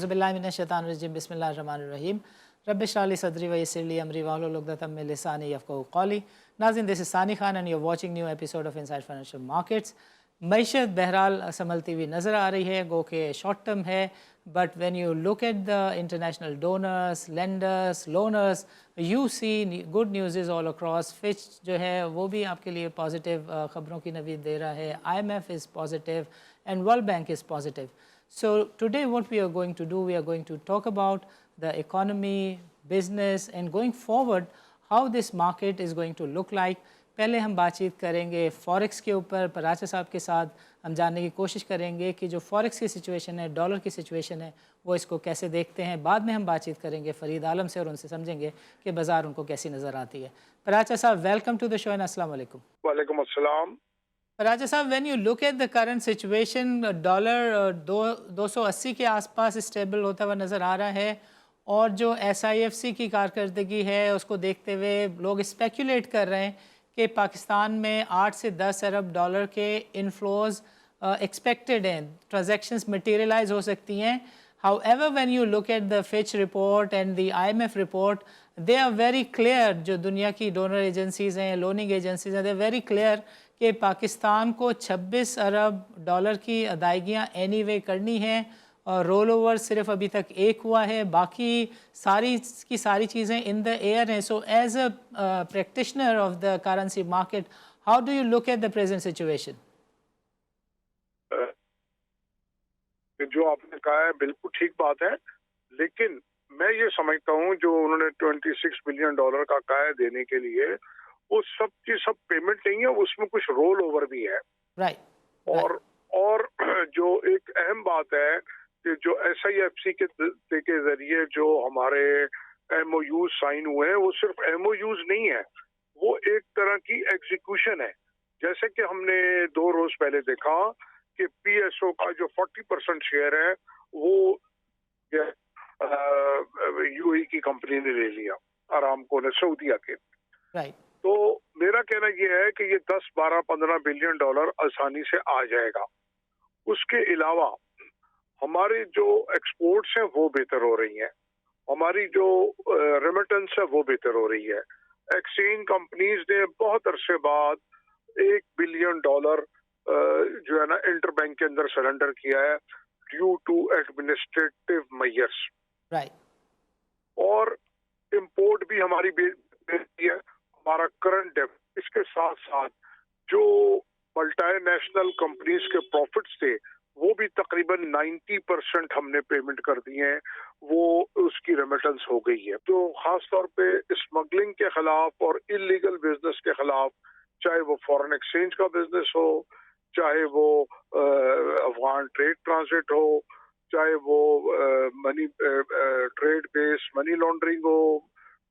औज़ुबिल्लाहिमिनश्शैतानिर्रजीम बिस्मिल्लाहिर्रहमानिर्रहीम रब्बिश इश्रह ली सदरी व यस्सिर ली अमरी वाहलुल उक़दतम मिन लिसानी यफ़क़हू क़ौली। नाज़रीन, this is Sani Khan and you are watching new episode of inside financial markets. मईशत बहरहाल संभलती हुई नज़र आ रही है, गो के शॉर्ट टर्म है, but when you look at the international donors, lenders, loaners, you see good news all across. Fitch जो है वो भी आपके लिए पॉजिटिव ख़बरों की नवीद दे रहा है, IMF is positive and world bank is positive. So today what we are going to do, we are going to talk about the economy, business and going forward how this market is going to look like. पहले हम बातचीत करेंगे forex के ऊपर पराचा साहब के साथ। हम जानने की कोशिश करेंगे कि जो फॉरेक्स की सिचुएशन है, डॉलर की सिचुएशन है, वो इसको कैसे देखते हैं। बाद में हम बातचीत करेंगे फ़रीद आलम से और उनसे समझेंगे कि बाज़ार उनको कैसी नज़र आती है। पराचा साहब, welcome to the show and अस्सलाम वालेकुम। वालेकुम अस्सलाम। राजा साहब, when you look at the current situation, dollar 280 के आसपास स्टेबल होता हुआ नज़र आ रहा है और जो SIFC की कारकर्दगी है उसको देखते हुए लोग स्पेकुलेट कर रहे हैं कि पाकिस्तान में 8 से 10 अरब डॉलर के इनफ्लोज एक्सपेक्टेड हैं, ट्रांजैक्शंस मटेरियलाइज हो सकती हैं। However, when you look at the Fitch report and the IMF report, they are very clear, जो दुनिया की डोनर एजेंसीज़ हैं, लोनिंग एजेंसीज़ हैं, they are very clear कि पाकिस्तान को 26 अरब डॉलर की अदायगियाँ एनीवे करनी है और रोल ओवर सिर्फ अभी तक एक हुआ है, बाकी सारी की सारी चीज़ें इन द एयर हैं। So as a practitioner of the currency market, how do you look at the present situation? जो आपने कहा है बिल्कुल ठीक बात है, लेकिन मैं ये समझता हूँ जो उन्होंने 26 बिलियन डॉलर का कहा है देने के लिए, वो सब की सब पेमेंट नहीं है, उसमें कुछ रोल ओवर भी है। राइट। और जो एक अहम बात है कि जो SIFC के जरिए जो हमारे MOU साइन हुए हैं, वो सिर्फ MOUs नहीं है, वो एक तरह की एग्जीक्यूशन है। जैसे कि हमने 2 रोज पहले देखा कि PSO का जो 40% शेयर है वो UAE की कंपनी ने ले लिया, अरामको ने, सऊदीया के। राइट। तो मेरा कहना यह है कि ये 10, 12, 15 बिलियन डॉलर आसानी से आ जाएगा। उसके अलावा हमारे जो एक्सपोर्ट्स हैं वो बेहतर हो रही हैं, हमारी जो रेमिटेंस है वो बेहतर हो रही है। एक्सचेंज कंपनीज ने बहुत अरसे बाद $1 बिलियन जो है ना इंटरबैंक के अंदर सरेंडर किया है due to administrative measures. Right. और इंपोर्ट भी हमारी बेहतरी है, हमारा करंट डेफिसिट। इसके साथ साथ जो मल्टीनेशनल कंपनीज के प्रॉफिट्स थे वो भी तकरीबन 90% हमने पेमेंट कर दिए हैं, वो उसकी रेमिटेंस हो गई है। तो खास तौर पे स्मगलिंग के खिलाफ और इलीगल बिजनेस के खिलाफ, चाहे वो फॉरेन एक्सचेंज का बिजनेस हो, चाहे वो अफगान ट्रेड ट्रांजिट हो, चाहे वो money trade base money laundering हो,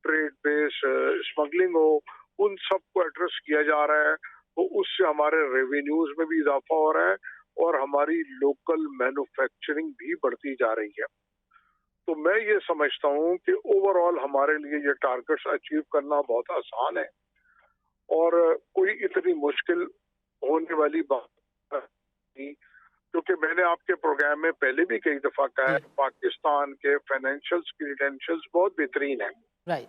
ट्रेड बेस स्मगलिंग हो, उन सबको एड्रेस किया जा रहा है। तो उससे हमारे रेवेन्यूज में भी इजाफा हो रहा है और हमारी लोकल मैन्युफैक्चरिंग भी बढ़ती जा रही है। तो मैं ये समझता हूँ कि ओवरऑल हमारे लिए ये टारगेट्स अचीव करना बहुत आसान है और कोई इतनी मुश्किल होने वाली बात नहीं, क्योंकि मैंने आपके प्रोग्राम में पहले भी कई दफा कहा है, पाकिस्तान के फाइनेंशियल्स क्रीडेंशियल्स बहुत बेहतरीन है। राइट।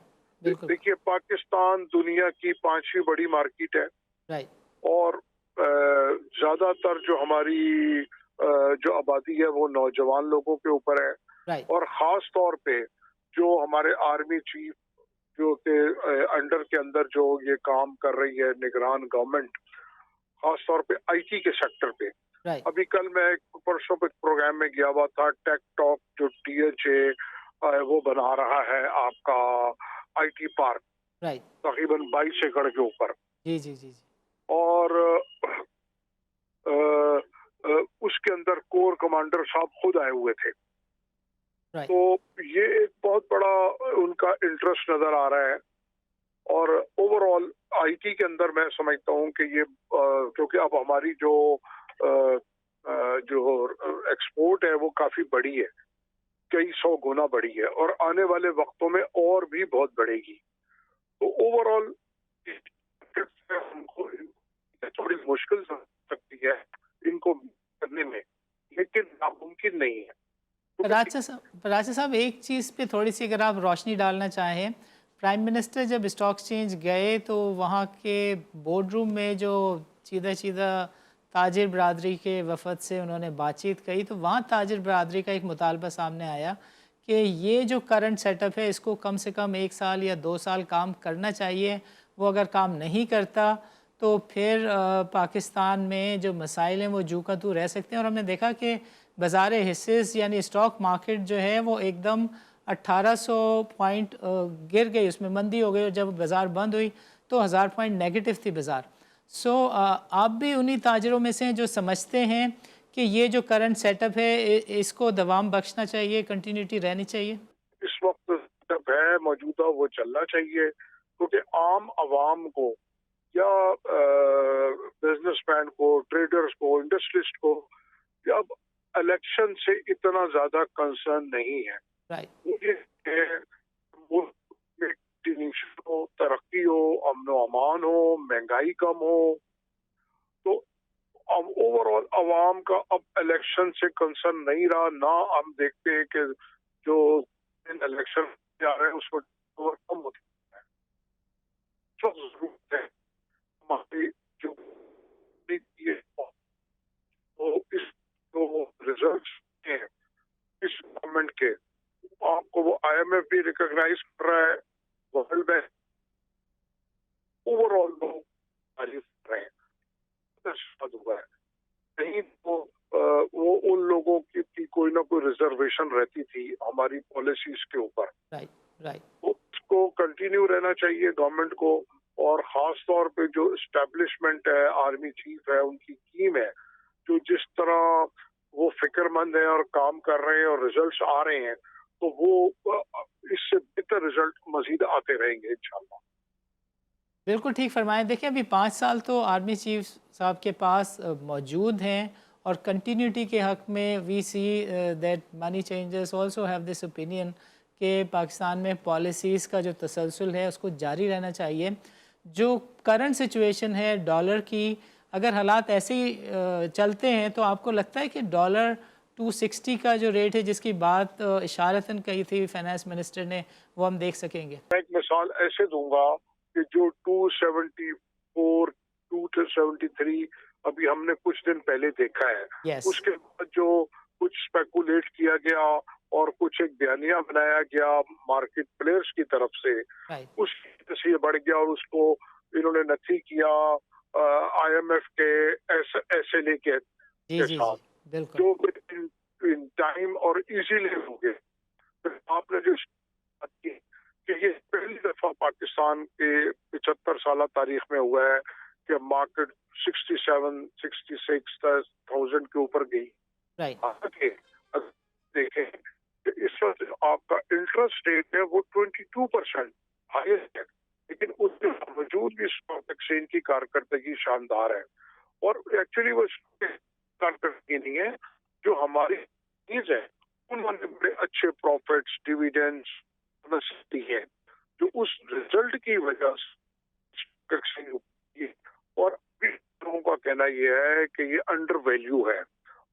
देखिए, पाकिस्तान दुनिया की 5वीं बड़ी मार्केट है। राइट। और ज्यादातर जो हमारी जो आबादी है वो नौजवान लोगों के ऊपर है। राइट। और खास तौर पे जो हमारे आर्मी चीफ जो के अंडर के अंदर जो ये काम कर रही है निगरान गवर्नमेंट, खास तौर पे IT के सेक्टर पे। अभी कल मैं परसों पे प्रोग्राम में गया हुआ था, टेक टॉक जो DHA वो बना रहा है आपका IT पार्क, तकरीबन 22 एकड़ के ऊपर। जी जी जी। और उसके अंदर कोर कमांडर साहब खुद आए हुए थे। तो ये एक बहुत बड़ा उनका इंटरेस्ट नजर आ रहा है। और ओवरऑल IT के अंदर मैं समझता हूँ कि ये क्योंकि अब हमारी जो एक्सपोर्ट है वो काफी बड़ी है, कई 100 गुना बड़ी है और आने वाले वक्तों में और भी बहुत बढ़ेगी। तो ओवरऑल हमको थोड़ी मुश्किल सकती है इनको करने में, लेकिन नामुमकिन नहीं है, तो राजा साहब एक चीज़ पे थोड़ी सी अगर आप रोशनी डालना चाहें, प्राइम मिनिस्टर जब स्टॉक एक्सचेंज गए तो वहाँ के बोर्ड रूम में जो सीधा सीधा ताजिर बरादरी के वफद से उन्होंने बातचीत कही, तो वहाँ ताजिर बरादरी का एक मुतालबा सामने आया कि ये जो करंट सेटअप है इसको कम से कम 1 साल या 2 साल काम करना चाहिए। वो अगर काम नहीं करता तो फिर पाकिस्तान में जो मसाइल हैं वो जू का तू रह सकते हैं। और हमने देखा कि बाज़ार हिस्सेस यानी स्टॉक मार्केट जो है वो एकदम 1800 पॉइंट गिर गई, उसमें मंदी हो गई, और जब बाज़ार बंद हुई तो 1000 पॉइंट नेगेटिव थी बाज़ार। सो आप भी उन्हीं ताजरों में से हैं जो समझते हैं कि ये जो करंट सेटअप है इसको दवाम बख्शना चाहिए, कंटिन्यूटी रहनी चाहिए। इस वक्त जब है मौजूदा वो चलना चाहिए, क्योंकि आम आवाम को या बिजनेसमैन को, ट्रेडर्स को, इंडस्ट्रिस्ट को अब इलेक्शन से इतना ज्यादा कंसर्न नहीं है। राइट, मुझे मुल्क में हो, तरक्की हो, अमन अमान हो, महंगाई कम हो, तो अब ओवरऑल अवाम का अब इलेक्शन से कंसर्न नहीं रहा। ना हम देखते हैं कि जो इलेक्शन जा रहे हैं उसमें कम होती है। जो जरूरत है हमारी जो तो इस जो रिजल्ट हैं इस गवर्नमेंट के, आपको वो IMF भी रिकॉग्नाइज कर रहा है, वर्ल्ड बैंक ओवरऑल लोग तारीफ कर रहे हैं। हुआ है नहीं तो वो उन लोगों की कोई ना कोई रिजर्वेशन रहती थी हमारी पॉलिसीज के ऊपर। Right, right. तो उसको कंटिन्यू रहना चाहिए गवर्नमेंट को, और खास तौर पे जो एस्टेब्लिशमेंट है, आर्मी चीफ है, उनकी टीम है, जो जिस तरह वो फिक्रमंद है और काम कर रहे हैं और रिजल्ट्स आ रहे हैं, तो वो इससे बेहतर रिजल्ट मजीद आते रहेंगे इंशाल्लाह। बिल्कुल ठीक फरमाएं। देखिए अभी 5 साल तो आर्मी चीफ साहब के पास मौजूद हैं, और कंटिन्यूटी के हक़ में we see that money changers also have this opinion कि पाकिस्तान में पॉलिसीज़ का जो तसलसल है उसको जारी रहना चाहिए। जो करंट सिचुएशन है डॉलर की, अगर हालात ऐसे ही चलते हैं तो आपको लगता है कि डॉलर 260 का जो रेट है जिसकी बात इशारतन कही थी फाइनेंस मिनिस्टर ने, वो हम देख सकेंगे? मैं एक मिसाल ऐसे दूंगा कि जो 274, 273 अभी हमने कुछ दिन पहले देखा है, Yes. उसके बाद जो कुछ स्पेकुलेट किया गया और कुछ एक बयानिया बनाया गया मार्केट प्लेयर्स की तरफ से, Right. उसकी वजह से ये बढ़ गया, और उसको इन्होंने नफी किया IMF के SLA के साथ, बिल्कुल। जो इन टाइम और इजीली हो गए। तो आपने जो बात की कि ये पहली दफा पाकिस्तान के 75 साल तारीख में हुआ है कि मार्केट 67-66,000 के ऊपर गई। हालांकि अगर देखें कि इस वक्त आपका इंटरेस्ट रेट है वो 22% हाईएस्ट है, लेकिन उसके बावजूद भी स्टॉक एक्सचेंज की कारकर्दगी शानदार है। और एक्चुअली वो कारकर्दगी नहीं है, जो हमारी चीज है उन्होंने बड़े अच्छे प्रॉफिट्स, डिविडेंड्स दी है, जो उस रिजल्ट की वजह से, और लोगों का कहना यह है कि ये अंडर वैल्यू है।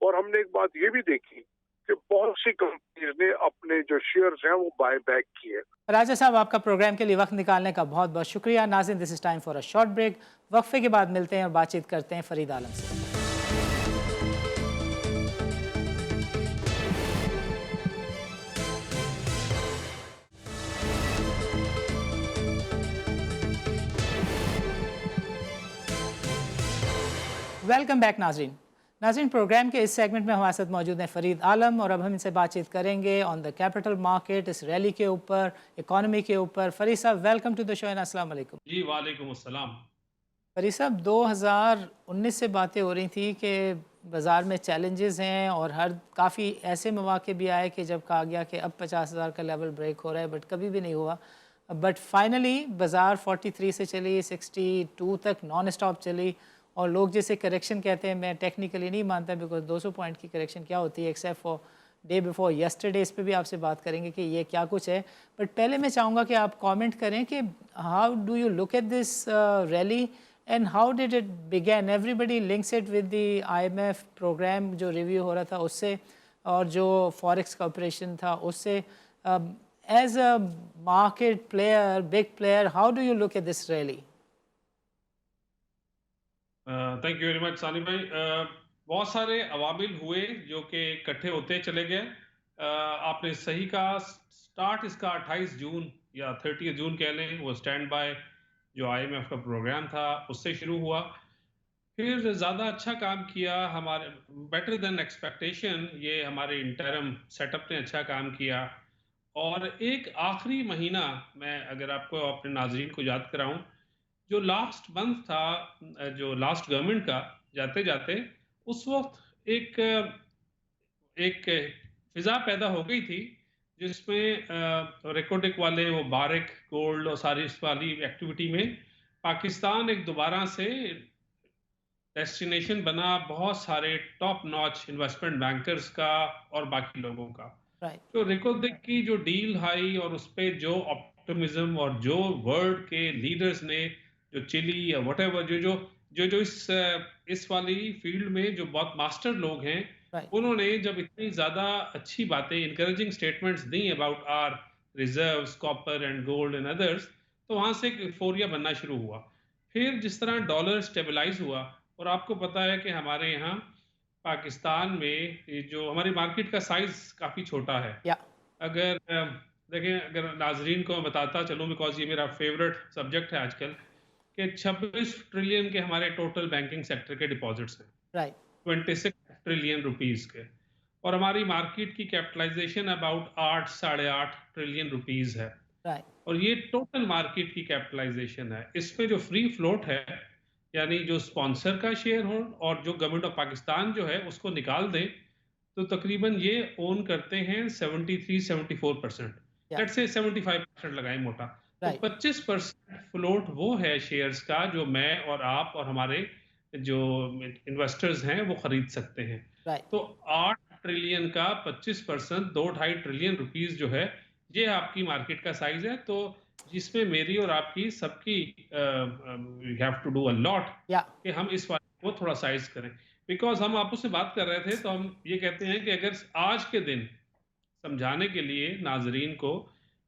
और हमने एक बात ये भी देखी कि बहुत सी कंपनीज ने अपने जो शेयर्स हैं वो बाय बैक किए। राजा साहब, आपका प्रोग्राम के लिए वक्त निकालने का बहुत बहुत शुक्रिया। नाज़रीन, this is time for a short break. वक्फे के बाद मिलते हैं और बातचीत करते हैं फरीद आलम से। वेलकम बैक नाज़रीन, प्रोग्राम के इस सेगमेंट में हमारे साथ मौजूद हैं फ़रीद आलम, और अब हम इनसे बातचीत करेंगे ऑन द कैपिटल मार्केट, इस रैली के ऊपर, इकॉनमी के ऊपर। फ़रीद साहब, welcome to the show and अस्सलाम वालेकुम। जी वालेकुम अस्सलाम। फ़रीद साहब, 2019 से बातें हो रही थी कि बाज़ार में चैलेंजेस हैं, और काफ़ी ऐसे मौके भी आए कि जब कहा गया कि अब 50,000 का लेवल ब्रेक हो रहा है, बट कभी भी नहीं हुआ। बट फाइनली बाज़ार 43 से चली 62 तक नॉन स्टॉप चली, और लोग जिसे करेक्शन कहते हैं, मैं टेक्निकली नहीं मानता, बिकॉज 200 पॉइंट की करेक्शन क्या होती है except for day before yesterday. इस पे भी आपसे बात करेंगे कि ये क्या कुछ है, बट पहले मैं चाहूँगा कि आप कमेंट करें कि how do you look at this rally and how did it began. Everybody links it with the IMF programme जो रिव्यू हो रहा था उससे, और जो फॉरेक्स का ऑपरेशन था उससे, as a market player, big player, how do you look at this rally? Thank you very much Sani भाई। बहुत सारे अवामिल हुए जो कि इकट्ठे होते चले गए। आपने सही कहा, स्टार्ट इसका 28 जून या 30 जून कह लें, वो स्टैंड बाय जो आईएमएफ का प्रोग्राम था उससे शुरू हुआ। फिर ज़्यादा अच्छा काम किया हमारे, बेटर देन एक्सपेक्टेशन, ये हमारे इंटरम सेटअप ने अच्छा काम किया। और एक आखिरी महीना, मैं अगर आपको अपने नाजरीन को याद कराऊं, जो लास्ट मंथ था, जो लास्ट गवर्नमेंट का, जाते जाते उस वक्त एक एक फिजा पैदा हो गई थी जिसमें रेकोडिक वाले वो बारिक गोल्ड और सारी इस वाली एक्टिविटी में पाकिस्तान एक दोबारा से डेस्टिनेशन बना, बहुत सारे टॉप नॉच इन्वेस्टमेंट बैंकर्स का और बाकी लोगों का। राइट। तो रिकोदिक की जो डील आई और उस पे जो ऑप्टिमिज्म और जो वर्ल्ड के लीडर्स ने, जो चिली या व्हाटएवर, जो जो जो जो इस वाली फील्ड में जो बहुत मास्टर लोग हैं, राइट। उन्होंने जब इतनी ज्यादा अच्छी बातें, इनकरेजिंग स्टेटमेंट्स दी about our reserves, copper and gold and others, तो वहां से एक यूफोरिया बनना शुरू हुआ। फिर जिस तरह डॉलर स्टेबलाइज हुआ, और आपको पता है कि हमारे यहाँ पाकिस्तान में ये जो हमारी मार्केट का साइज काफ़ी छोटा है। या अगर देखें, अगर नाजरीन को मैं बताता चलूँ, बिकॉज ये मेरा फेवरेट सब्जेक्ट है आजकल, कि 26 ट्रिलियन के हमारे टोटल बैंकिंग सेक्टर के डिपॉजिट्स हैं, राइट। 26 ट्रिलियन रुपीस के। और हमारी मार्केट की कैपिटलाइजेशन अबाउट 8 साढ़े 8 ट्रिलियन रुपीस है। राइट। और ये टोटल मार्केट की कैपिटलाइजेशन है। इसमें जो फ्री फ्लोट है, यानी जो स्पॉन्सर का शेयर हो और जो गवर्नमेंट ऑफ पाकिस्तान जो है उसको निकाल दें, तो तकरीबन ये ओन करते हैं 73-74%, या लेट्स से 75% लगाएं मोटा। तो राइट। 25% फ्लोट वो है शेयर्स का जो मैं और आप और हमारे जो इन्वेस्टर्स हैं वो खरीद सकते हैं। राइट। तो 8 ट्रिलियन का 25%, 2-2.5 ट्रिलियन रुपीस जो है, ये आपकी मार्केट का साइज है। तो जिसमें मेरी और आपकी सबकी we have to do a lot या कि हम इस बात को थोड़ा साइज करें। बिकॉज हम आपस में बात कर रहे थे तो हम ये कहते हैं कि अगर आज के दिन समझाने के लिए नाजरीन को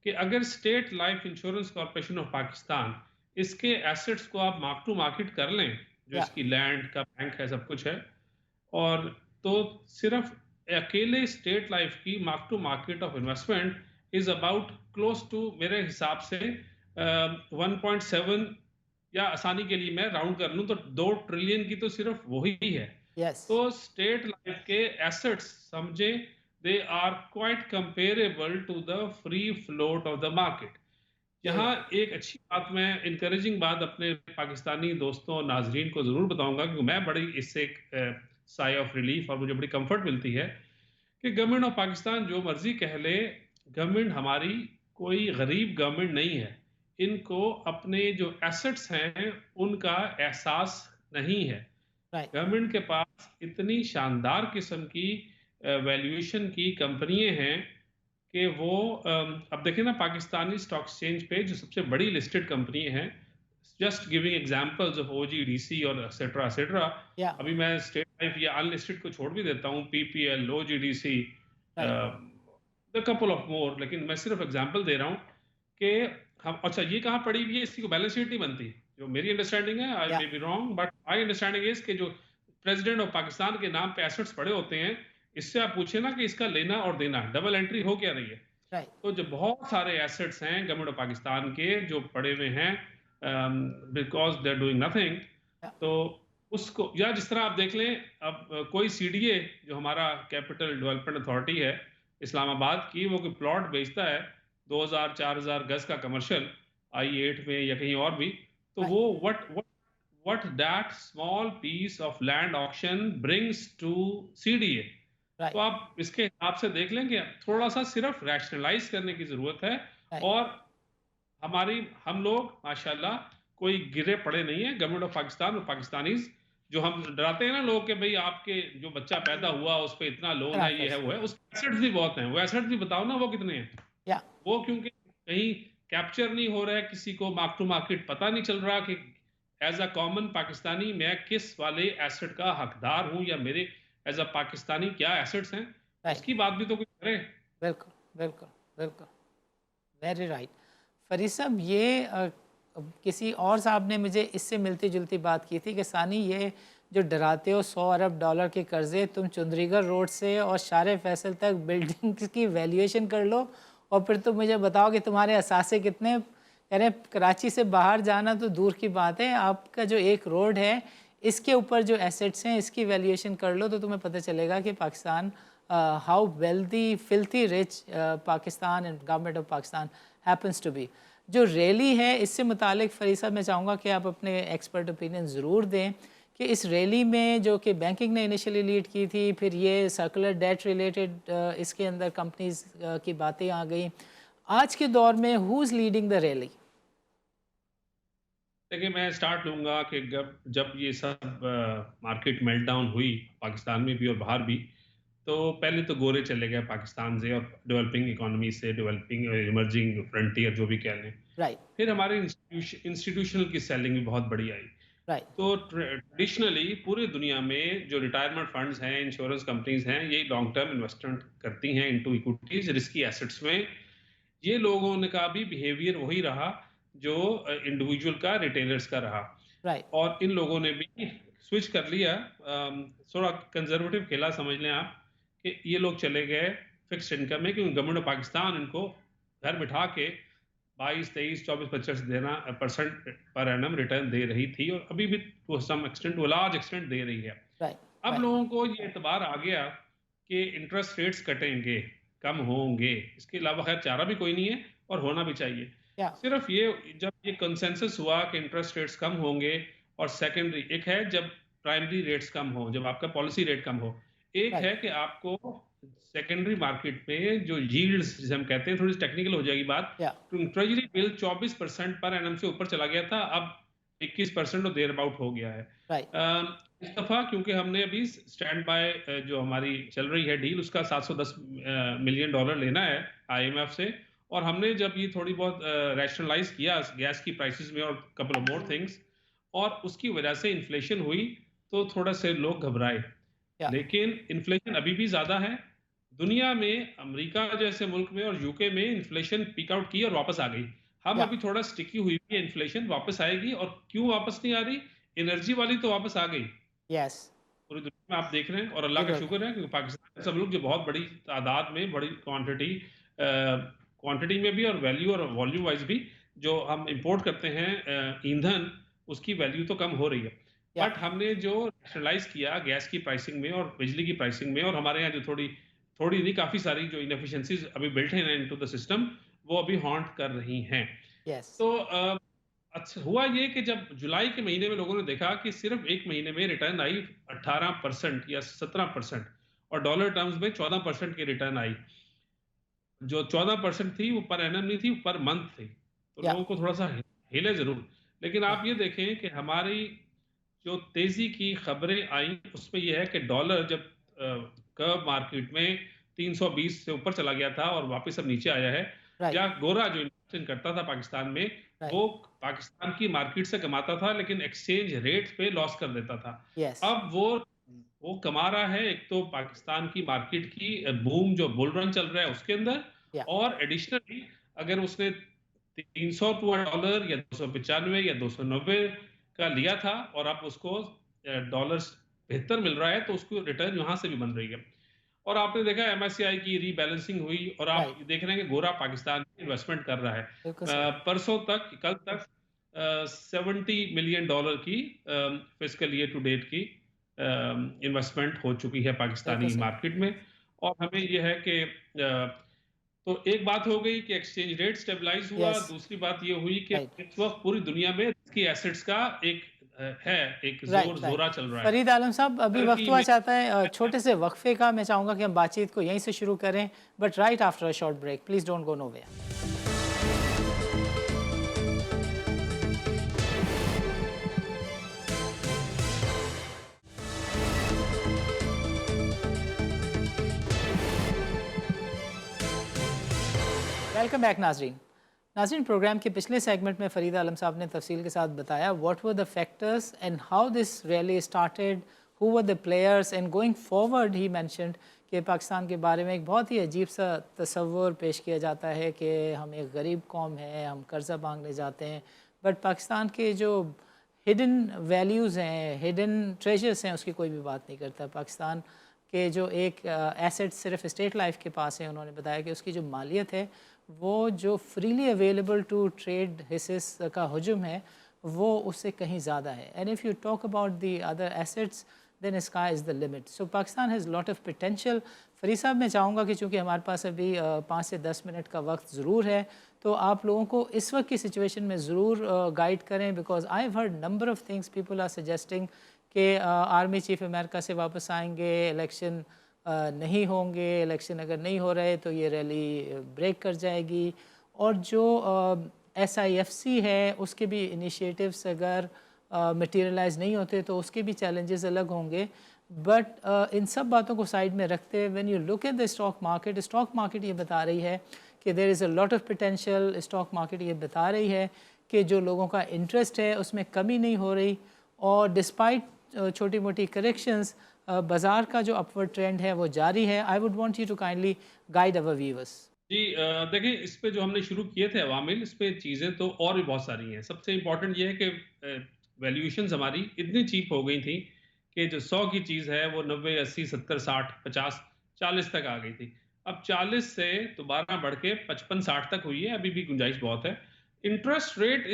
कि अगर state life insurance corporation of Pakistan, इसके एसेट्स को आप मार्क टू मार्केट कर लें, जो या इसकी लैंड का बैंक है, सब कुछ है, और तो सिर्फ अकेले स्टेट लाइफ की mark to market of investment is about close to, मेरे हिसाब से 1.7, या आसानी के लिए मैं राउंड कर लूं तो 2 ट्रिलियन की तो सिर्फ वही है। यस। तो स्टेट लाइफ के एसेट्स समझे, they are quite comparable to the free float of the market. यहाँ एक अच्छी बात, मैं इनकरेजिंग बात अपने पाकिस्तानी दोस्तों और नाजरीन को जरूर बताऊंगा, क्योंकि मैं बड़ी इससे साई ऑफ रिलीफ और मुझे बड़ी कंफर्ट मिलती है कि गवर्नमेंट ऑफ पाकिस्तान जो मर्जी कह ले, गवर्नमेंट हमारी कोई गरीब गवर्नमेंट नहीं है। इनको अपने जो एसेट्स हैं उनका एहसास नहीं है। राइट। गवर्नमेंट के पास इतनी शानदार किस्म की वैल्यूएशन की कंपनियां हैं कि वो अब देखिए ना, पाकिस्तानी स्टॉक एक्सचेंज पे जो सबसे बड़ी लिस्टेड कंपनी है, just giving examples of OGDC और एक्सेट्रा एक्सेट्रा। या अभी मैं स्टेट लाइफ या अनलिस्टेड को छोड़ भी देता हूँ, PPL, OGDC, right. The couple of more, लेकिन मैं सिर्फ एग्जांपल दे रहा हूँ कि हम, अच्छा ये कहाँ पड़ी हुई है, इसकी को बैलेंस शीट नहीं बनती, जो मेरी अंडरस्टैंडिंग है, आई या may be wrong, but my understanding is कि जो प्रेसिडेंट ऑफ पाकिस्तान के नाम पे एसेट्स पड़े होते हैं, इससे आप पूछे ना कि इसका लेना और देना डबल एंट्री हो क्या रही है। राइट। तो जो बहुत सारे एसेट्स हैं गवर्नमेंट ऑफ पाकिस्तान के जो पड़े हुए हैं, because they are doing nothing, या तो उसको, या जिस तरह आप देख लें, अब कोई सीडीए जो हमारा कैपिटल डेवलपमेंट अथॉरिटी है इस्लामाबाद की, वो कोई प्लॉट बेचता है 2000-4000 गज का कमर्शियल I-8 में या कहीं और भी, तो राइट। वो what that small piece of land auction brings to CDA। तो राइट। आप इसके हिसाब से देख लें कि थोड़ा सा सिर्फ रैशनलाइज करने की जरूरत है। राइट। और हम लोग माशाल्लाह कोई गिरे पड़े नहीं है। गवर्नमेंट ऑफ पाकिस्तान और पाकिस्तानीज, जो हम डराते हैं ना लोग कि भाई आपके जो बच्चा पैदा हुआ उस पर इतना लोन है, ये है, वो है, उसके एसेट्स भी बहुत हैं। वो एसेट्स भी बताओ ना, वो कितने हैं। या वो क्योंकि कहीं कैप्चर नहीं हो रहा है, किसी को मार्क टू मार्केट पता नहीं चल रहा कि एज अ कॉमन पाकिस्तानी मैं किस वाले एसेट का हकदार हूं, या मेरे एज अ पाकिस्तानी क्या एसेट्स हैं। राइट, उसकी बात भी तो कोई करे। बिल्कुल, बिल्कुल, बिल्कुल, वेरी राइट। फरीद साहब, ये किसी और साहब ने मुझे इससे मिलती-जुलती बात की थी कि सानी, ये जो डराते हो 100 अरब डॉलर के कर्जे, तुम चुंदरीगढ़ रोड से और शारे फैसल तक बिल्डिंग की वैल्यूएशन कर लो और फिर तुम मुझे बताओ कि तुम्हारे असासे कितने। कह रहे हैं कराची से बाहर जाना तो दूर की बात है, आपका जो एक रोड है इसके ऊपर जो एसेट्स हैं इसकी वैल्यूएशन कर लो तो तुम्हें पता चलेगा कि Pakistan, how wealthy, filthy rich Pakistan and government of Pakistan happens to be. जो रैली है इससे मुतालिक फरीद साहब मैं चाहूँगा कि आप अपने एक्सपर्ट ओपिनियन ज़रूर दें कि इस रैली में जो कि बैंकिंग ने इनिशियली लीड की थी, फिर ये सर्कुलर डेट रिलेटेड इसके अंदर कंपनीज की बातें आ गई, आज के दौर में who is leading the rally? देखिए, मैं स्टार्ट लूँगा कि जब ये सब मार्केट मेल्टडाउन हुई, पाकिस्तान में भी और बाहर भी, तो पहले तो गोरे चले गए पाकिस्तान से और डेवलपिंग इकोनॉमी से, डेवलपिंग इमर्जिंग फ्रंटियर जो भी कह लें। राइट, फिर हमारे इंस्टीट्यूशनल की सेलिंग भी बहुत बड़ी आई। राइट, तो ट्रेडिशनली पूरी दुनिया में जो रिटायरमेंट फंड्स हैं, इंश्योरेंस कंपनीज हैं, ये लॉन्ग टर्म इन्वेस्टमेंट करती हैं इनटू इक्विटीज, रिस्की एसेट्स में। ये लोगों ने का भी बिहेवियर वही रहा जो इंडिविजुअल का, रिटेलर्स का रहा। राइट, और इन लोगों ने भी स्विच कर लिया, थोड़ा कंजर्वेटिव खेला समझ लें आप, कि ये लोग चले गए फिक्स्ड इनकम में, क्योंकि गवर्नमेंट ऑफ पाकिस्तान इनको घर बिठा के 22, 23, 24, 25 देना परसेंट पर एनम रिटर्न दे रही थी, और अभी भी to some extent, to large extent दे रही है। राइट, अब राइट, लोगों को ये एतबार आ गया कि इंटरेस्ट रेट्स कटेंगे, कम होंगे, इसके अलावा खैर चारा भी कोई नहीं है और होना भी चाहिए। या सिर्फ ये, जब ये कंसेंसस हुआ कि इंटरेस्ट रेट्स कम होंगे, और सेकेंडरी एक है जब प्राइमरी रेट्स कम हो, जब आपका पॉलिसी रेट कम हो, एक राइट, है कि आपको सेकेंडरी मार्केट में जो यील्ड्स जिसे हम कहते हैं, थोड़ी सी टेक्निकल हो जाएगी बात, या ट्रेजरी बिल 24% पर एनम से ऊपर चला गया था, अब 21% और देयर अबाउट हो गया है। राइट, इस दफा क्योंकि हमने अभी स्टैंड बाय जो हमारी चल रही है डील, उसका 710 मिलियन डॉलर लेना है आईएमएफ से, और हमने जब ये थोड़ी बहुत रैशनलाइज किया गैस की प्राइसेस में और कपल ऑफ मोर थिंग्स, और उसकी वजह से इन्फ्लेशन हुई, तो थोड़ा से लोग घबराए। या लेकिन इन्फ्लेशन अभी भी ज्यादा है दुनिया में। अमेरिका जैसे मुल्क में और यूके में इन्फ्लेशन पीक आउट की और वापस आ गई। हम या अभी थोड़ा स्टिकी हुई है, इन्फ्लेशन वापस आएगी, और क्यों वापस नहीं आ रही? एनर्जी वाली तो वापस आ गई यस, पूरी दुनिया में, आप देख रहे हैं, और अल्लाह जी का बिल्कुल, शुक्र है कि पाकिस्तान ऐसा मुल्क जो बहुत बड़ी तादाद में, बड़ी क्वांटिटी में भी और वैल्यू और वॉल्यूम वाइज भी, जो हम इंपोर्ट करते हैं ईंधन, उसकी वैल्यू तो कम हो रही है। या बट हमने जो रैशनलाइज किया गैस की प्राइसिंग में और बिजली की प्राइसिंग में, और हमारे यहाँ जो थोड़ी थोड़ी नहीं काफ़ी सारी जो इनएफिशिएंसीज अभी बिल्ट हैं इनटू द सिस्टम, वो अभी हॉन्ट कर रही हैं। यस, तो अच्छा हुआ ये कि जब जुलाई के महीने में लोगों ने देखा कि सिर्फ एक महीने में रिटर्न आई 18% या 17%, और डॉलर टर्म्स में 14% की रिटर्न आई। जो 14% थी वो पर एनम नहीं थी, पर मंथ थी, तो या लोगों को थोड़ा सा हिले जरूर। लेकिन या आप ये देखें कि हमारी जो तेजी की खबरें आई उसमें यह है कि डॉलर जब कर्व मार्केट में 320 से ऊपर चला गया था और वापस अब नीचे आया है, राइट, या गोरा जो इन्वेस्टिंग करता था पाकिस्तान में, राइट, वो पाकिस्तान की मार्केट से कमाता था, लेकिन एक्सचेंज रेट पे लॉस कर देता था। यस, अब वो कमा रहा है, एक तो पाकिस्तान की मार्केट की बूम जो बुल रन चल रहा है उसके अंदर, या और एडिशनली अगर उसने 300 डॉलर या 295 या 290 का लिया था, और अब उसको डॉलर्स बेहतर मिल रहा है, तो उसको रिटर्न यहां से भी बन रही है। और आपने देखा एमएससीआई की रीबैलेंसिंग हुई, और आप राइट, देख रहे हैं कि गोरा पाकिस्तान में इन्वेस्टमेंट कर रहा है। बिल्कुल सही, परसों तक, कल तक 70 मिलियन डॉलर की फिस्कल ईयर टू डेट की इन्वेस्टमेंट हो चुकी है बिल्कुल पाकिस्तानी सही, मार्केट में। और हमें यह है कि तो एक बात हो गई कि एक्सचेंज रेट स्टेबलाइज हुआ, यस, दूसरी बात ये हुई कि राइट, इस वक्त पूरी दुनिया में इसकी एसेट्स का एक एक राइट, राइट। जोरा चल रहा है। फरीद आलम साहब, अभी वक्त टर्की हुआ में चाहता है छोटे से वक्फे का, मैं चाहूँगा कि हम बातचीत को यहीं से शुरू करें, but right after a short break, please don't go nowhere. Welcome back नाजरीन। नाजरीन, प्रोग्राम के पिछले सेगमेंट में फ़रीद आलम साहब ने तफसील के साथ बताया what were the factors and how this really started, who were the players, and going forward he mentioned कि पाकिस्तान के बारे में एक बहुत ही अजीब सा तसव्वुर पेश किया जाता है कि हम एक गरीब कौम है, हम कर्ज़ा मांगने जाते हैं, बट पाकिस्तान के जो हिडन वैल्यूज़ हैं, हिडन ट्रेजर्स हैं, उसकी कोई भी बात नहीं करता। पाकिस्तान के जो एक एसेट सिर्फ स्टेट लाइफ के पास है, उन्होंने बताया कि उसकी जो मालियत है वो जो फ्रीली अवेलेबल टू ट्रेड हिस्सेस का हजम है वो उससे कहीं ज़्यादा है। And if you talk about the other assets then sky is the limit. So Pakistan has lot of potential. Farid साहब, मैं चाहूँगा कि चूँकि हमारे पास अभी 5 से 10 मिनट का वक्त ज़रूर है, तो आप लोगों को इस वक्त की सिचुएशन में ज़रूर गाइड करें, because I have heard number of things people are suggesting कि आर्मी चीफ अमेरिका से वापस आएंगे, इलेक्शन नहीं होंगे, इलेक्शन अगर नहीं हो रहे तो ये रैली ब्रेक कर जाएगी, और जो SIFC है उसके भी इनिशिएटिव्स अगर मटेरियलाइज नहीं होते तो उसके भी चैलेंजेस अलग होंगे। बट इन सब बातों को साइड में रखते हुए when you look at the stock market ये बता रही है कि there is a lot of potential. Stock market ये बता रही है कि जो लोगों का इंटरेस्ट है उसमें कमी नहीं हो रही, और डिस्पाइट छोटी मोटी करेक्शंस बाज़ार का जो अपवर्ड ट्रेंड है वो जारी है। I would want you to kindly guide our viewers. जी देखिए, इस पे जो हमने शुरू किए थे अवामिल, इस पे चीज़ें तो और भी बहुत सारी हैं। सबसे इम्पोर्टेंट ये है कि वैल्यूएशंस हमारी इतनी चीप हो गई थी कि जो 100 की चीज़ है वो 90, 80, 70, 60, 50, 40 तक आ गई थी। अब 40 से दोबारा बढ़ के 55, 60 तक हुई है, अभी भी गुंजाइश बहुत है। Interest rate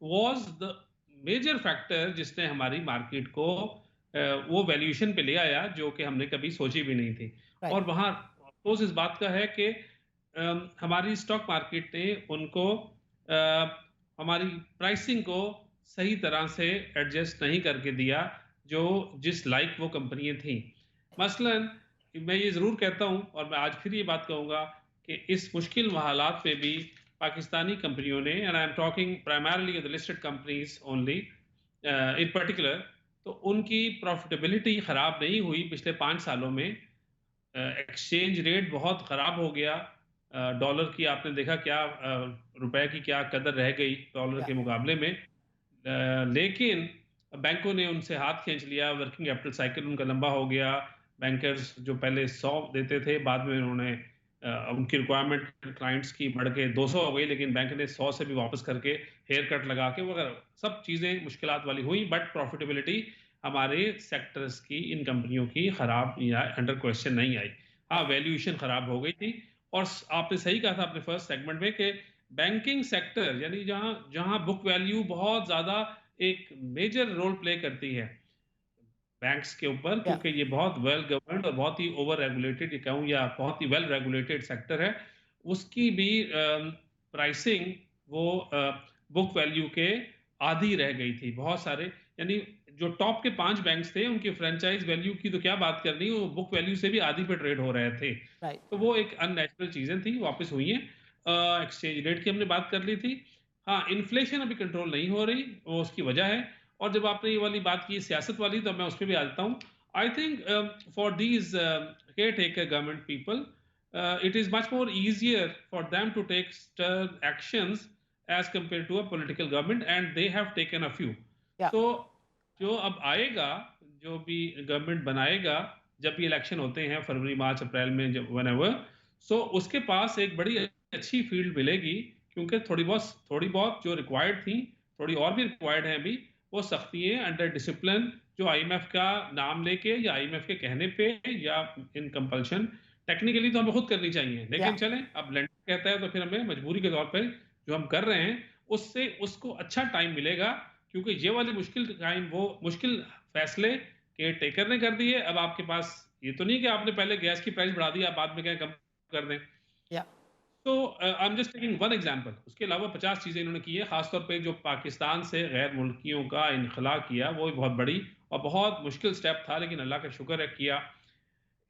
was the major factor जिसने हमारी मार्केट को वो वैल्यूएशन पे ले आया जो कि हमने कभी सोची भी नहीं थी। राइट। और वहाँ अफ़सोस इस बात का है कि हमारी स्टॉक मार्केट ने उनको हमारी प्राइसिंग को सही तरह से एडजस्ट नहीं करके दिया जो जिस लाइक वो कंपनियां थी। मसलन मैं ये ज़रूर कहता हूँ और मैं आज फिर ये बात कहूँगा कि इस मुश्किल हालात में भी पाकिस्तानी कंपनियों ने, and I am talking primarily the listed companies only in particular, तो उनकी प्रॉफिटेबिलिटी ख़राब नहीं हुई पिछले 5 सालों में। एक्सचेंज रेट बहुत ख़राब हो गया। डॉलर की आपने देखा क्या रुपए की क्या कदर रह गई डॉलर या के मुकाबले में। लेकिन बैंकों ने उनसे हाथ खींच लिया, वर्किंग कैपिटल साइकिल उनका लंबा हो गया। बैंकर्स जो पहले 100 देते थे, बाद में उन्होंने उनकी रिक्वायरमेंट क्लाइंट्स की बढ़ के 200 हो गई, लेकिन बैंक ने 100 से भी वापस करके हेयर कट लगा के वगैरह सब चीज़ें मुश्किलात वाली हुई। बट प्रॉफिटेबिलिटी हमारे सेक्टर्स की, इन कंपनियों की खराब या अंडर क्वेश्चन नहीं आई। हाँ, वैल्यूएशन खराब हो गई थी। और आपने सही कहा था अपने फर्स्ट सेगमेंट में कि बैंकिंग सेक्टर यानी जहां जहां बुक वैल्यू बहुत ज्यादा एक मेजर रोल प्ले करती है बैंक्स के ऊपर, या क्योंकि ये बहुत वेल गवर्नड और बहुत ही ओवर रेगुलेटेड कहूँ या बहुत ही वेल रेगुलेटेड सेक्टर है। उसकी भी प्राइसिंग वो बुक वैल्यू के आधी रह गई थी बहुत सारे। यानी जो टॉप के 5 बैंक्स थे उनकी फ्रेंचाइज वैल्यू की तो क्या बात करनी, वो बुक वैल्यू से भी आधी पे ट्रेड हो रहे थे। राइट। तो वो एक अननेचुरल चीजें थी, वापस हुई हैं। एक्सचेंज रेट की हमने बात कर ली थी। हाँ, इन्फ्लेशन अभी कंट्रोल नहीं हो रही, वो उसकी वजह है। और जब आपने ये वाली बात की सियासत वाली, तो मैं उस पर भी आ जाता हूँ। I think for these care taker government people, it is much more easier for them to take stern actions as compared to a political government, and they have taken a few. या So जो अब आएगा, जो भी government बनाएगा, जब भी election होते हैं फरवरी, मार्च, अप्रैल में, जब whenever, सो उसके पास एक बड़ी अच्छी फील्ड मिलेगी, क्योंकि थोड़ी बहुत जो रिक्वायर्ड थी, थोड़ी और भी रिक्वायर्ड है अभी, वो सख्ती है अंडर डिसिप्लिन, जो आईएमएफ का नाम लेके या आईएमएफ के कहने पे या इन कंपल्शन। टेक्निकली तो हमें खुद करनी चाहिए, लेकिन या चलें, अब लेंडर कहता है तो फिर हमें मजबूरी के तौर पे जो हम कर रहे हैं उससे उसको अच्छा टाइम मिलेगा, क्योंकि ये वाली मुश्किल टाइम, वो मुश्किल फैसले के टेकर ने कर दिए। अब आपके पास ये तो नहीं कि आपने पहले गैस की प्राइस बढ़ा दी, आप बाद में क्या कम कर दें। या तो I am just taking one example. उसके अलावा 50 चीज़ें इन्होंने की है, खासतौर पे जो पाकिस्तान से गैर मुल्कियों का इनखला किया, वो भी बहुत बड़ी और बहुत मुश्किल स्टेप था, लेकिन अल्लाह का शुक्र है किया।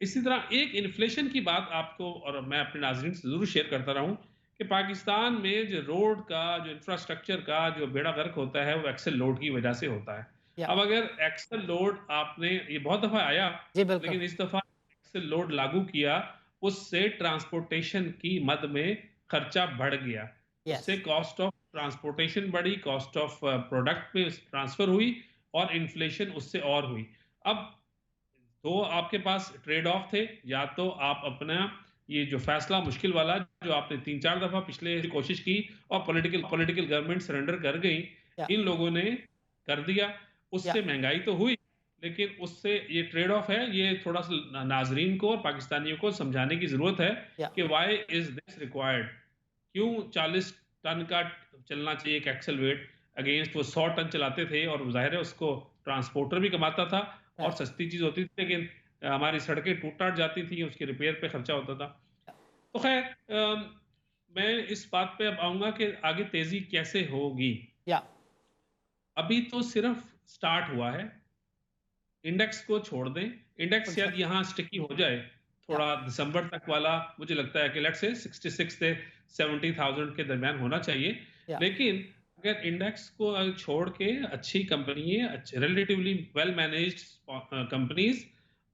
इसी तरह एक इन्फ्लेशन की बात आपको और मैं अपने नाज़रीन से ज़रूर शेयर करता रहूं कि पाकिस्तान में जो रोड का, जो इंफ्रास्ट्रक्चर का जो बेड़ा गर्क होता है, वो एक्सेल लोड की वजह से होता है। या अब अगर एक्सेल लोड आपने, ये बहुत दफ़ा आया, जी बिल्कुल। लेकिन इस दफ़ा एक्सेल लोड लागू किया, उससे ट्रांसपोर्टेशन की मद में खर्चा बढ़ गया। यस। उससे कॉस्ट ऑफ ट्रांसपोर्टेशन बढ़ी, कॉस्ट ऑफ प्रोडक्ट में ट्रांसफ़र हुई और इन्फ्लेशन उससे और हुई। अब तो आपके पास ट्रेड ऑफ थे, या तो आप अपना ये जो फैसला मुश्किल वाला जो आपने 3-4 दफा पिछले कोशिश की और पॉलिटिकल गवर्नमेंट सरेंडर कर गई, या इन लोगों ने कर दिया। या उससे महंगाई तो हुई, लेकिन उससे ये ट्रेड ऑफ है, ये थोड़ा सा नाजरीन को और पाकिस्तानियों को समझाने की जरूरत है या कि व्हाई इज दिस रिक्वायर्ड, क्यों 40 टन का चलना चाहिए एक एक्सल वेट, अगेंस्ट वो 100 टन चलाते थे, और जाहिर है उसको ट्रांसपोर्टर भी कमाता था और राइट सस्ती चीज होती थी, लेकिन हमारी सड़कें टूट टाट जाती थी, उसके रिपेयर पे खर्चा होता था। तो खैर, मैं इस बात पे अब आऊंगा कि आगे तेजी कैसे होगी। या अभी तो सिर्फ स्टार्ट हुआ है, इंडेक्स को छोड़ दें, इंडेक्स शायद यहाँ स्टिकी हो जाए या थोड़ा दिसंबर तक वाला, मुझे लगता है कि लेट्स से 66 से 70,000 के दरमियान होना चाहिए। या लेकिन अगर इंडेक्स को छोड़ के अच्छी कंपनी, अच्छे रिलेटिवली वेल मैनेज्ड कंपनीज,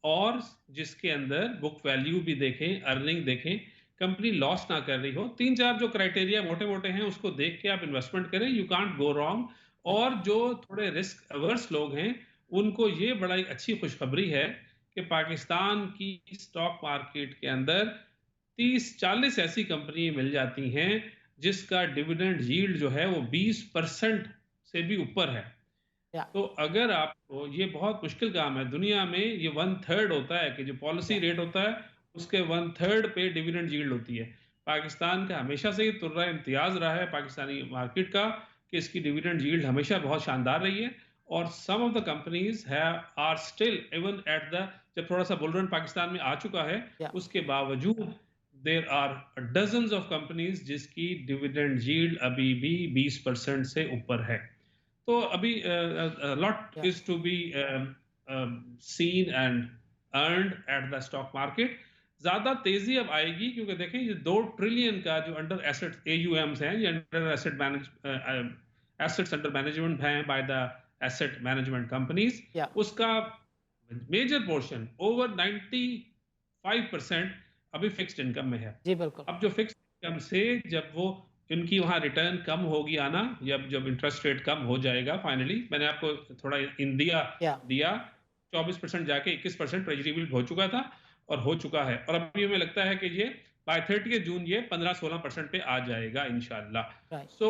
और जिसके अंदर बुक वैल्यू भी देखें, अर्निंग देखें, कंपनी लॉस ना कर रही हो, 3-4 जो क्राइटेरिया मोटे मोटे हैं उसको देख के आप इन्वेस्टमेंट करें, you can't go wrong. Right और जो थोड़े रिस्क अवर्स लोग हैं, उनको ये बड़ा एक अच्छी खुशखबरी है कि पाकिस्तान की स्टॉक मार्केट के अंदर 30-40 ऐसी कंपनी मिल जाती हैं जिसका डिविडेंड यील्ड जो है वो 20% से भी ऊपर है। या तो अगर आपको, ये बहुत मुश्किल काम है दुनिया में, ये 1/3 होता है कि जो पॉलिसी या रेट होता है उसके 1/3 पे डिविडेंड यील्ड होती है। पाकिस्तान का हमेशा से ये तुर्रा इम्तियाज रहा है पाकिस्तानी मार्केट का कि इसकी डिविडेंड यील्ड हमेशा बहुत शानदार रही है, और some of the companies have are still even at the, जब थोड़ा सा बुल रन पाकिस्तान में आ चुका है, या उसके बावजूद there are dozens of companies जिसकी डिविडेंड यील्ड अभी भी 20% से ऊपर है। तो अभी लॉट या is to be seen and earned at the stock market. ज्यादा तेजी अब आएगी क्योंकि देखें ये 2 ट्रिलियन का जो अंडर एसेट एयूएम्स हैं, ये under asset manage assets under management हैं by the asset management companies, या उसका मेजर पोर्शन ओवर 95% अभी फिक्स्ड इनकम में है। जी बिल्कुल अब जो फिक्स इनकम से जब वो इनकी वहां रिटर्न कम होगी आना, जब जब इंटरेस्ट रेट कम हो जाएगा फाइनली, मैंने आपको थोड़ा इंडिया या दिया, 24% जाके 21% ट्रेजरी बिल्ड हो चुका था और हो चुका है, और अभी हमें लगता है कि ये बाय 30 जून ये 15-16% पे आ जाएगा इंशाल्लाह। राइट सो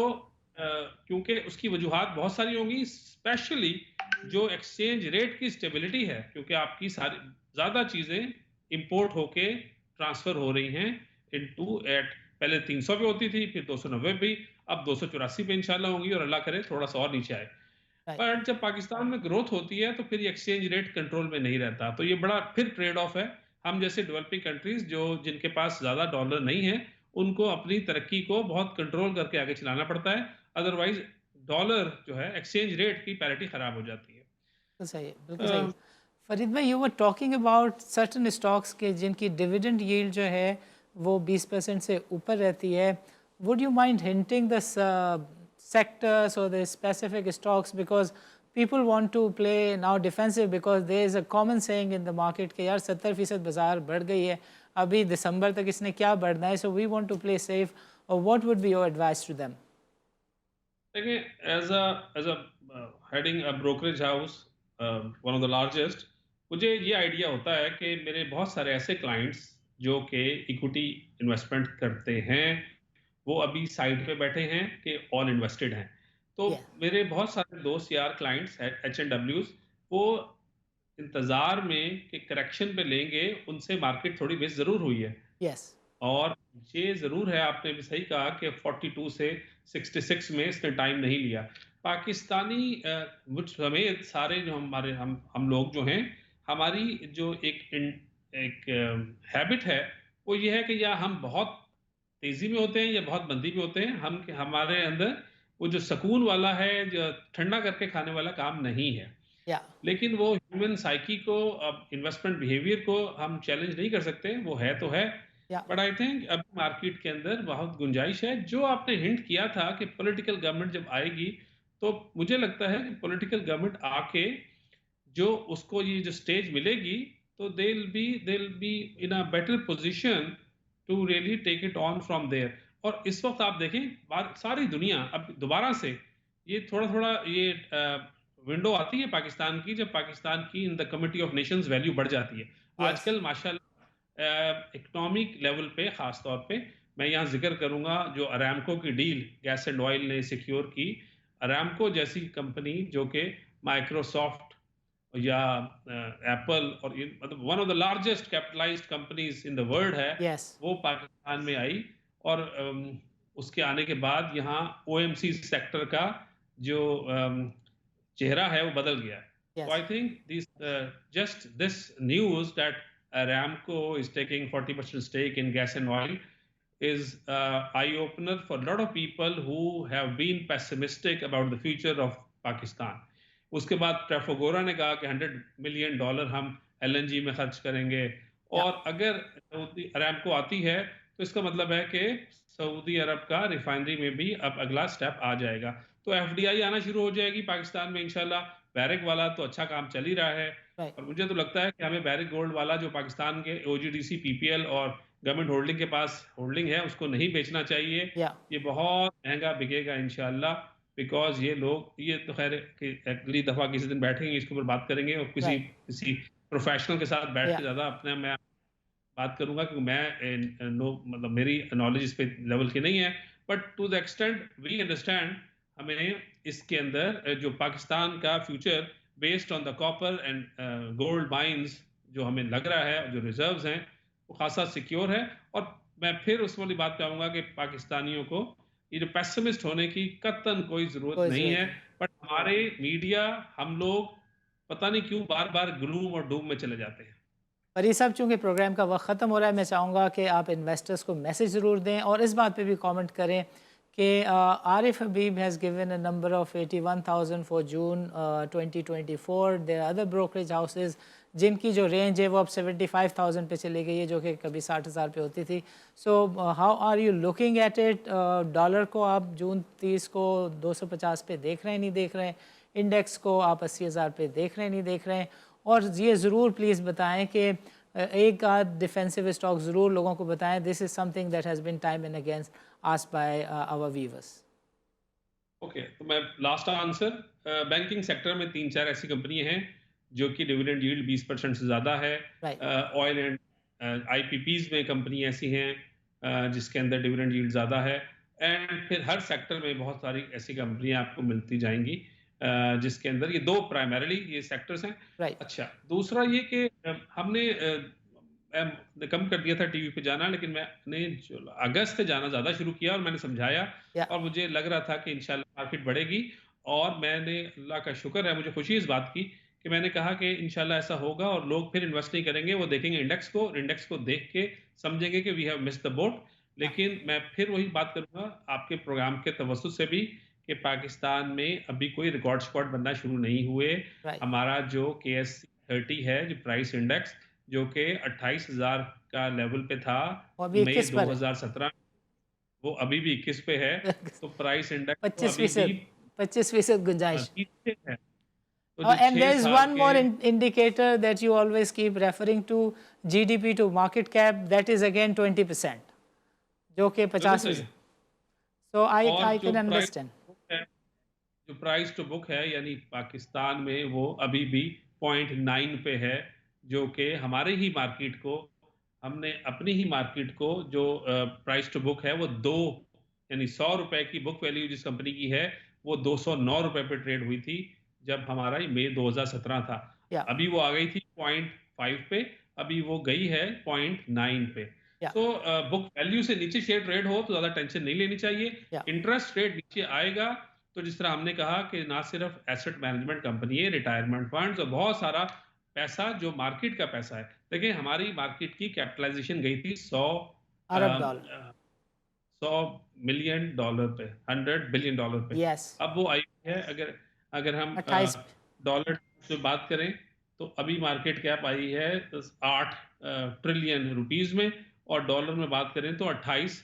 क्योंकि उसकी वजूहात बहुत सारी होंगी, स्पेशली जो एक्सचेंज रेट की स्टेबिलिटी है, क्योंकि आपकी सारी ज्यादा चीजें इंपोर्ट होके ट्रांसफर हो रही हैं इनटू एट, पहले 300 पे होती थी, फिर 290 भी, अब 284 पे इंशाल्लाह होंगी, और अल्लाह करे थोड़ा सा और नीचे आए। राइट पर जब पाकिस्तान में ग्रोथ होती है तो फिर ये एक्सचेंज रेट कंट्रोल में नहीं रहता, तो ये बड़ा फिर ट्रेड ऑफ है। हम जैसे डेवलपिंग कंट्रीज जो जिनके पास ज्यादा डॉलर नहीं है, उनको अपनी तरक्की को बहुत कंट्रोल करके आगे चलाना पड़ता है, अदरवाइज डॉलर जो है एक्सचेंज रेट की पैरिटी खराब हो जाती है। बिल्कुल सही है बिल्कुल सही है फरीद भाई you were talking about certain stocks के जिनकी डिविडेंड यील्ड जो है वो 20% से ऊपर रहती है would you mind hinting the sectors or the specific stocks because people want to play now defensive because there is a common saying in the market कि यार 70% बाजार बढ़ गई है अभी दिसंबर तक इसने क्या बढ़ना है so we want to play safe or what would be your advice to them? देखिए, as a heading a brokerage house, one of the largest, मुझे ये आइडिया होता है कि मेरे बहुत सारे ऐसे क्लाइंट्स जो कि इक्विटी इन्वेस्टमेंट करते हैं, वो अभी साइड पे बैठे हैं कि ऑल इन्वेस्टेड हैं। तो Yeah. मेरे बहुत सारे दोस्त यार क्लाइंट्स H&Ws, वो इंतजार में कि करेक्शन पे लेंगे, उनसे मार्केट थोड़ी बेस जरूर हुई है। Yes. और ये जरूर है, आपने भी सही कहा कि 42 से 66 में इसने टाइम नहीं लिया। पाकिस्तानी मुझ समेत सारे जो हमारे हम लोग जो हैं, हमारी जो एक हैबिट है वो ये है कि या हम बहुत तेजी में होते हैं या बहुत मंदी में होते हैं, हम हमारे अंदर वो जो सुकून वाला है, जो ठंडा करके खाने वाला काम नहीं है। Yeah. लेकिन वो ह्यूमन साइकी को, अब इन्वेस्टमेंट बिहेवियर को हम चैलेंज नहीं कर सकते, वो है तो है। Yeah. बट आई थिंक अब मार्केट के अंदर बहुत गुंजाइश है। जो आपने हिंट किया था कि पॉलिटिकल गवर्नमेंट जब आएगी, तो मुझे लगता है कि पॉलिटिकल गवर्नमेंट आके जो उसको ये जो स्टेज मिलेगी, तो they will be in a better position to really take it on from there. और इस वक्त आप देखें सारी दुनिया अब दोबारा से ये थोड़ा थोड़ा ये विंडो आती है पाकिस्तान की, जब पाकिस्तान की in the committee of Nations value बढ़ जाती है। यस, आजकल माशाल्लाह इकोनॉमिक लेवल पे खास तौर पे मैं यहाँ जिक्र करूंगा जो अरामको की डील गैस एंड ऑयल ने सिक्योर की। अरामको जैसी कंपनी जो कि माइक्रोसॉफ्ट या एप्पल और मतलब one of the largest capitalised companies in the world है, यस, वो पाकिस्तान में आई। और उसके आने के बाद यहाँ ओएमसी सेक्टर का जो चेहरा है वो बदल गया है। So yes, I think just this news that Aramco is taking 40% stake in gas and oil is eye opener for a lot of people who have been pessimistic about the future of Pakistan. उसके बाद ट्रेफोगोरा ने कहा कि $100 million हम LNG में खर्च करेंगे। या, और अगर सऊदी अरामको आती है तो इसका मतलब है कि सऊदी अरब का रिफाइनरी में भी अब अगला स्टेप आ जाएगा, तो एफडीआई आना शुरू हो जाएगी पाकिस्तान में इंशाल्लाह। बैरिक वाला तो अच्छा काम चल ही रहा है, राइट, और मुझे तो लगता है कि हमें बैरिक गोल्ड वाला जो पाकिस्तान के ओजीडीसी पीपीएल और गवर्नमेंट होल्डिंग के पास होल्डिंग है उसको नहीं बेचना चाहिए। या, ये बहुत महंगा बिकेगा इंशाल्लाह, बिकॉज ये लोग, ये तो खैर कि अगली दफा किसी दिन बैठेंगे इसके ऊपर बात करेंगे, और किसी राइट, किसी प्रोफेशनल के साथ बैठ या, के ज्यादा अपने मैं बात करूंगा, क्योंकि मैं नो मतलब मेरी नॉलेज इस पे लेवल की नहीं है। But to the extent we understand, हमें इसके अंदर जो पाकिस्तान का future based on the copper and gold mines जो हमें लग रहा है, जो रिजर्व्स हैं वो खासा सिक्योर है। और मैं फिर उस वाली बात पे आऊंगा कि पाकिस्तानियों को ये जो पेसिमिस्ट होने की कतन कोई जरूरत कोई नहीं ज़रूरत है। नहीं। बट हमारे मीडिया, हम लोग पता नहीं क्यों बार बार ग्लूम और डूम में चले जाते हैं। फरीद साहब, चूँकि प्रोग्राम का वक्त ख़त्म हो रहा है, मैं चाहूँगा कि आप इन्वेस्टर्स को मैसेज ज़रूर दें और इस बात पे भी कमेंट करें कि Arif Habib has given a number of 81,000 for June 2024। There are other brokerage houses जिनकी जो रेंज है वो अब 75,000 पे चली गई है, जो कि कभी 60,000 पे होती थी। So how are you looking at it? Dollar को आप जून 30 को 250 पे देख रहे हैं, नहीं देख रहे हैं? इंडेक्स को आप 80,000 पे देख रहे हैं, नहीं देख रहे हैं? और ये ज़रूर प्लीज़ बताएं कि एक आध डिफेंसिव स्टॉक ज़रूर लोगों को बताएं। This is something that has been time and against asked by our viewers. Okay, तो मैं लास्ट आंसर, बैंकिंग सेक्टर में 3-4 ऐसी कंपनियां हैं जो कि डिविडेंड यील्ड 20% से ज़्यादा है। राइट, ऑयल एंड आईपीपीज में कंपनी ऐसी हैं जिसके अंदर डिविडेंड यील्ड ज़्यादा है। एंड फिर हर सेक्टर में बहुत सारी ऐसी कंपनियां आपको मिलती जाएंगी जिसके अंदर ये दो प्राइमरीली ये सेक्टर्स हैं। राइट, अच्छा, दूसरा ये कि हमने मैंने कम कर दिया था टीवी पे जाना, लेकिन मैंने अगस्त से जाना ज़्यादा शुरू किया और मैंने समझाया, या, और मुझे लग रहा था कि इंशाल्लाह मार्केट बढ़ेगी। और मैंने, अल्लाह का शुक्र है, मुझे खुशी इस बात की कि मैंने कहा कि इंशाल्लाह ऐसा होगा और लोग फिर इन्वेस्ट नहीं करेंगे, वो देखेंगे इंडेक्स को देख के समझेंगे कि we have missed the boat. Yeah, लेकिन मैं फिर वही बात करूंगा आपके प्रोग्राम के तवज्जुह से भी कि पाकिस्तान में अभी कोई रिकॉर्ड स्पॉट बनना शुरू नहीं हुए। राइट। हमारा जो KSC 30 है, जो प्राइस इंडेक्स, जो कि 28,000 का लेवल पे था वो अभी मई 21 पर है। 2017, वो अभी भी 21 पे है। तो प्राइस इंडेक्स तो अभी भी 25%, 25% गुंजाइश। पीछे है। तो जो And 6 there is साल one के, more indicator that you always keep referring to, GDP to market cap, that is again 20%, जो कि 50%। So I और जो can प्राइस understand. है, जो प्राइस टू बुक है, यानी पाकिस्तान में वो अभी भी 0.9 पे है, जो कि हमारे ही मार्केट को, हमने अपनी ही मार्केट को जो प्राइस टू बुक है वो 2, यानी 100 रुपए की बुक वैल्यू जिस कंपनी की है वो 209 रुपए पे ट्रेड हुई थी जब हमारा मई 2017 था। Yeah, अभी वो आ गई थी 0.5 पे, अभी वो गई है 0.9 पे। yeah, सो बुक वैल्यू से नीचे शेयर ट्रेड हो तो ज्यादा टेंशन नहीं लेनी चाहिए। yeah. इंटरेस्ट रेट नीचे आएगा तो जिस तरह हमने कहा कि ना सिर्फ एसेट मैनेजमेंट कंपनी है, रिटायरमेंट फंड्स और बहुत सारा पैसा जो मार्केट का पैसा है। देखिए हमारी मार्केट की कैपिटलाइजेशन गई थी 100 अरब डॉलर। मिलियन डॉलर पे, $100 बिलियन पे। Yes, अब वो आई है, अगर अगर हम 28। डॉलर से बात करें तो अभी मार्केट कैप आई है 8 ट्रिलियन रुपीस में, और डॉलर में बात करें तो 28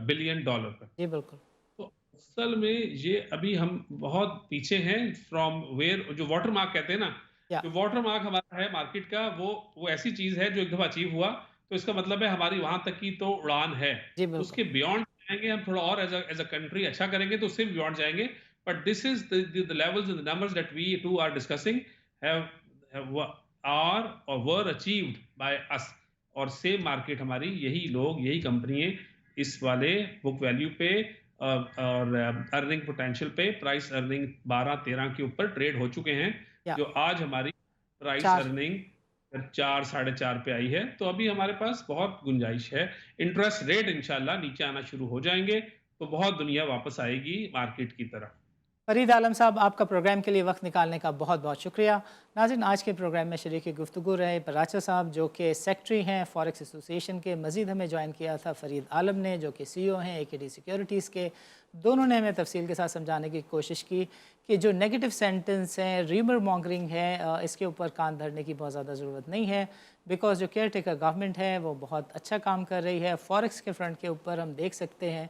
बिलियन डॉलर पे। जी बिल्कुल। तो असल में ये अभी हम बहुत पीछे हैं फ्रॉम वेयर, जो वाटर मार्क कहते हैं ना, या, जो वाटर मार्क हमारा है मार्केट का, वो ऐसी चीज है जो एक दफा अचीव हुआ तो इसका मतलब है हमारी वहां तक की तो उड़ान है। जी बिल्कुल। उसके बियॉन्ड जाएंगे हम, थोड़ा और एज अ कंट्री अच्छा करेंगे तो उससे बियॉन्ड जाएंगे। but this is the levels and the numbers that we too are discussing have are or were achieved by us. और सेम मार्केट हमारी यही लोग यही कंपनी इस वाले बुक वैल्यू पे और अर्निंग पोटेंशियल पे प्राइस अर्निंग 12-13 के ऊपर ट्रेड हो चुके हैं, या जो आज हमारी प्राइस 4 अर्निंग 4-4.5 पे आई है। तो अभी हमारे पास बहुत गुंजाइश है। इंटरेस्ट रेट इंशाल्लाह नीचे आना शुरू हो जाएंगे तो बहुत दुनिया वापस आएगी मार्केट की तरफ। फरीद आलम साहब, आपका प्रोग्राम के लिए वक्त निकालने का बहुत बहुत शुक्रिया। नाज़रीन, आज के प्रोग्राम में शरीक गुफ्तगू रहे बराचा साहब, जो कि सेक्रेटरी हैं फॉरेक्स एसोसिएशन के। मज़ीद हमें ज्वाइन किया था फ़रीद आलम ने, जो कि CEO हैं AKD सिक्योरिटीज़ के। दोनों ने हमें तफसील के साथ समझाने की कोशिश की कि जो नेगेटिव सेंटेंस हैं, रीमर मॉन्गरिंग है, इसके ऊपर कान धरने की बहुत ज़्यादा ज़रूरत नहीं है, बिकॉज जो केयर टेकर गवर्नमेंट है वो बहुत अच्छा काम कर रही है। फॉरेक्स के फ्रंट के ऊपर हम देख सकते हैं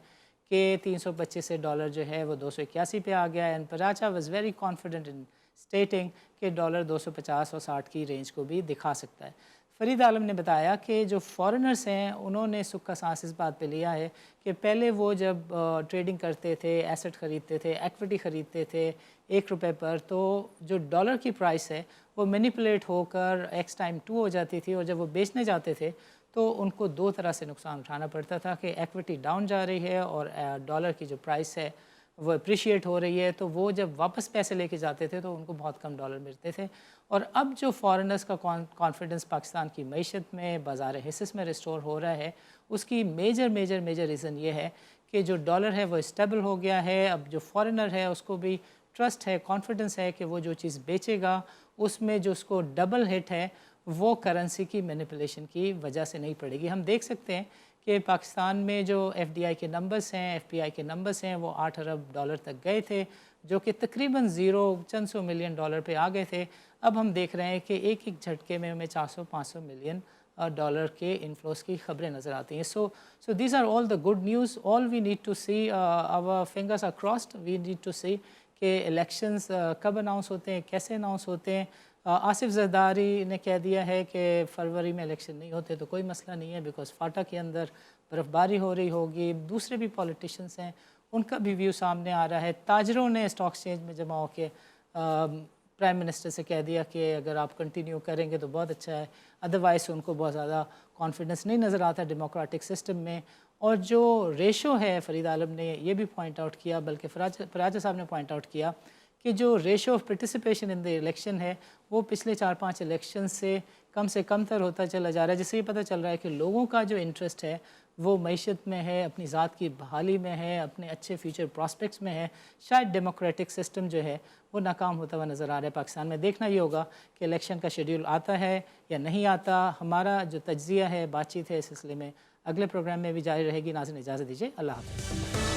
कि 325 से डॉलर जो है वो 281 पे आ गया। एंड बराचा was very confident in stating कि डॉलर 250 और 60 की रेंज को भी दिखा सकता है। फरीद आलम ने बताया कि जो फॉरेनर्स हैं उन्होंने सुख का सांस इस बात पे लिया है कि पहले वो जब ट्रेडिंग करते थे, एसेट ख़रीदते थे, इक्विटी ख़रीदते थे 1 रुपये पर, तो जो डॉलर की प्राइस है वो मैनिपुलेट होकर X टाइम 2 हो जाती थी, और जब वो बेचने जाते थे तो उनको 2 तरह से नुकसान उठाना पड़ता था कि इक्विटी डाउन जा रही है और डॉलर की जो प्राइस है वो अप्रिशिएट हो रही है। तो वो जब वापस पैसे लेके जाते थे तो उनको बहुत कम डॉलर मिलते थे। और अब जो फॉरेनर्स का कॉन्फिडेंस पाकिस्तान की मईशत में, बाज़ार हिस्स में रिस्टोर हो रहा है, उसकी मेजर रीज़न ये है कि जो डॉलर है वो स्टेबल हो गया है। अब जो फॉरेनर है उसको भी ट्रस्ट है, कॉन्फिडेंस है कि वो जो चीज़ बेचेगा उसमें जो उसको डबल हिट है वो करेंसी की मैनिपुलेशन की वजह से नहीं पड़ेगी। हम देख सकते हैं कि पाकिस्तान में जो FDI के नंबर्स हैं, FPI के नंबर्स हैं, वो 8 अरब डॉलर तक गए थे, जो कि तकरीबन चंद सौ मिलियन डॉलर पे आ गए थे। अब हम देख रहे हैं कि एक एक झटके में हमें 400-500 मिलियन डॉलर के इन्फ्लोस की खबरें नज़र आती हैं। So these are all the good news. All we need to see, our fingers are crossed, we need to see कि इलेक्शंस कब अनाउंस होते हैं, कैसे अनाउंस होते हैं। आसिफ जरदारी ने कह दिया है कि फरवरी में इलेक्शन नहीं होते तो कोई मसला नहीं है, बिकॉज फाटा के अंदर बर्फ़बारी हो रही होगी। दूसरे भी पॉलिटिशियंस हैं, उनका भी व्यू सामने आ रहा है। ताजरों ने स्टॉक एक्सचेंज में जमा होकर प्राइम मिनिस्टर से कह दिया कि अगर आप कंटिन्यू करेंगे तो बहुत अच्छा है, अदरवाइज़ उनको बहुत ज़्यादा कॉन्फिडेंस नहीं नज़र आता डेमोक्रेटिक सिस्टम में। और जो रेशो है, फ़रीद आलम ने ये भी पॉइंट आउट किया, बल्कि फराजा साहब ने पॉइंट आउट किया कि जो ratio of participation in the election है वो पिछले 4-5 इलेक्शन से कम तर होता चला जा रहा है, जिससे ये पता चल रहा है कि लोगों का जो इंटरेस्ट है वो मईशत में है, अपनी ज़ात की बहाली में है, अपने अच्छे फ्यूचर प्रॉस्पेक्ट्स में है। शायद डेमोक्रेटिक सिस्टम जो है वो नाकाम होता हुआ नज़र आ रहा है पाकिस्तान में। देखना ये होगा कि इलेक्शन का शेड्यूल आता है या नहीं आता। हमारा जो तज्ज़िया है, बातचीत है, इस सिलसिले में अगले प्रोग्राम में भी जारी रहेगी। नाज़रीन, इजाज़त दीजिए, अल्लाह हाफ़िज़।